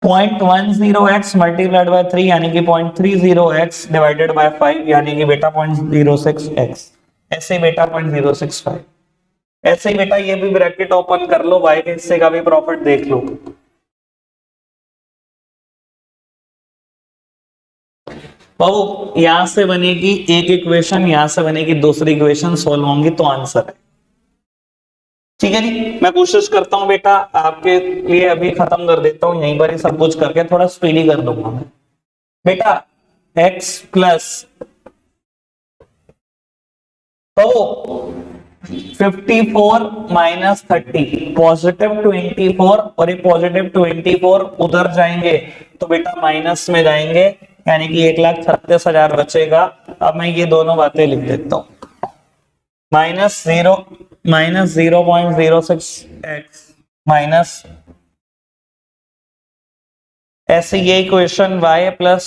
0.10x multiplied by 3 यानी कि 0.30x डिवाइडेड बाय 5 यानी कि बेटा 0.06x, ऐसे बेटा 0.065। ऐसे ही बेटा ये भी ब्रैकेट ओपन कर लो, y के हिस्से का भी प्रॉफिट देख लो। बाबू यहां से बनेगी एक इक्वेशन, यहां से बनेगी दूसरी इक्वेशन, सॉल्व होंगी तो आंसर है, ठीक है जी। मैं कोशिश करता हूं बेटा आपके लिए अभी खत्म कर देता हूं यहीं पर ही सब कुछ करके, थोड़ा स्पीडी कर दूंगा मैं। बेटा x प्लस तो 54 माइनस 30 पॉजिटिव 24, और ये पॉजिटिव 24 उधर जाएंगे तो बेटा माइनस में जाएंगे, यानी कि 1,36,000 बचेगा। अब मैं ये दोनों बातें लिख देता हूं, माइनस 0.06x माइनस ऐसे ये इक्वेशन y प्लस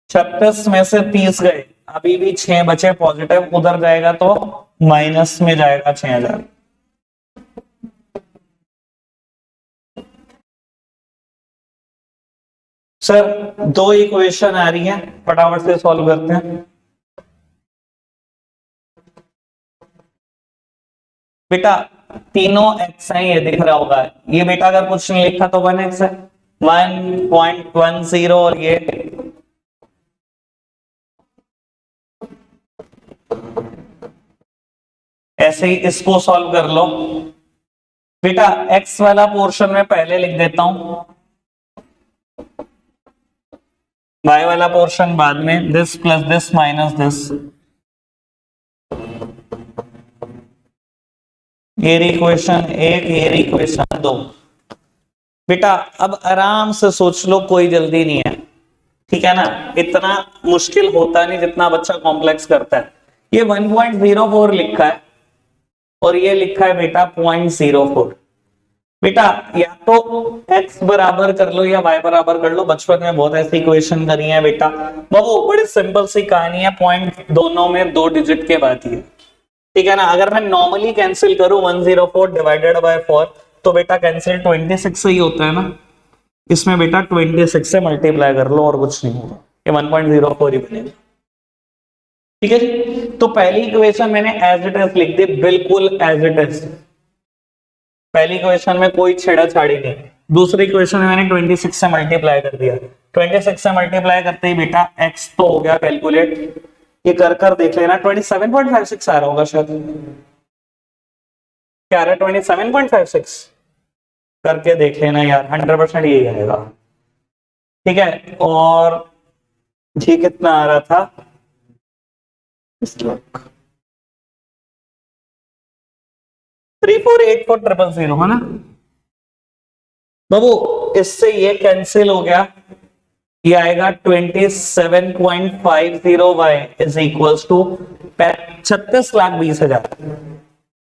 36 में से 30 गए, अभी भी 6 बचे पॉजिटिव, उधर जाएगा तो माइनस में जाएगा 6,000। सर दो इक्वेशन आ रही है, फटाफट से सॉल्व करते हैं। बेटा तीनों x है, ये दिख रहा होगा, ये बेटा अगर कुछ नहीं लिखा तो 1x है, 1.10, और ये ऐसे ही इसको सॉल्व कर लो। बेटा x वाला पोर्शन में पहले लिख देता हूं, y वाला पोर्शन बाद में, this plus this minus this, ये इक्वेशन 1, ये इक्वेशन 2। बेटा अब आराम से सोच लो, कोई जल्दी नहीं है, ठीक है ना, इतना मुश्किल होता नहीं जितना बच्चा कॉम्प्लेक्स करता है। ये 1.04 लिखा है और ये लिखा है बेटा 0.04। बेटा या तो x बराबर कर लो या y बराबर कर लो, बचपन में बहुत ऐसी इक्वेशन करी है बेटा। बाबू बड़ी सिंपल सी कहानी है, पॉइंट दोनों में 2 डिजिट के बाद ही है, ठीक है ना। अगर मैं नॉर्मली कैंसिल करूं 104 डिवाइडेड बाय 4 तो बेटा कैंसिल 26 से ही होता है ना, इसमें बेटा 26 से मल्टीप्लाई कर लो और कुछ नहीं होगा, ये 1.04 ही बनेगा, ठीक है। तो पहली इक्वेशन मैंने एज इट इज लिख दी, बिल्कुल एज इट इज, पहली इक्वेशन में कोई छेड़ाछाड़ी नहीं। दूसरी इक्वेशन में मैंने 26 से मल्टीप्लाई कर दिया, 26 से मल्टीप्लाई करते ही बेटा x तो हो गया कैलकुलेट, ये कर कर देख लेना 27.56 आ रहा होगा शायद, क्या आ रहा है 27.56, करके देख लेना यार 100% यही आएगा, ठीक है। और ये कितना आ रहा था 3484000 है ना बाबू, इससे ये कैंसिल हो गया, ये आएगा 27.50y इज इक्वल्स टू 36,20,000,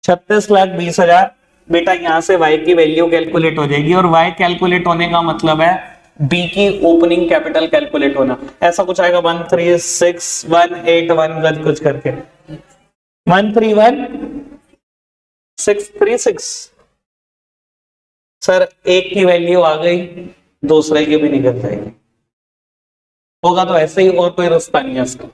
36,20,000। बेटा यहां से y की वैल्यू कैलकुलेट हो जाएगी, और y कैलकुलेट होने का मतलब है b की ओपनिंग कैपिटल कैलकुलेट होना, ऐसा कुछ आएगा 136,181 कुछ करके 131,636। सर एक की वैल्यू आ गई, दूसरे की भी निकल जाएगी, होगा तो ऐसे ही, और कोई रास्ता नहीं है इसका,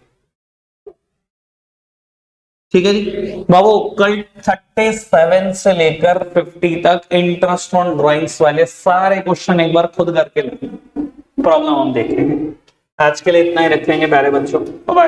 ठीक है जी बाबू। कल 37 से लेकर 50 तक इंटरेस्ट ऑन ड्राइंग्स वाले सारे क्वेश्चन एक बार खुद करके प्रॉब्लम हम देखेंगे। आज के लिए इतना ही रखेंगे प्यारे बच्चों, बाय।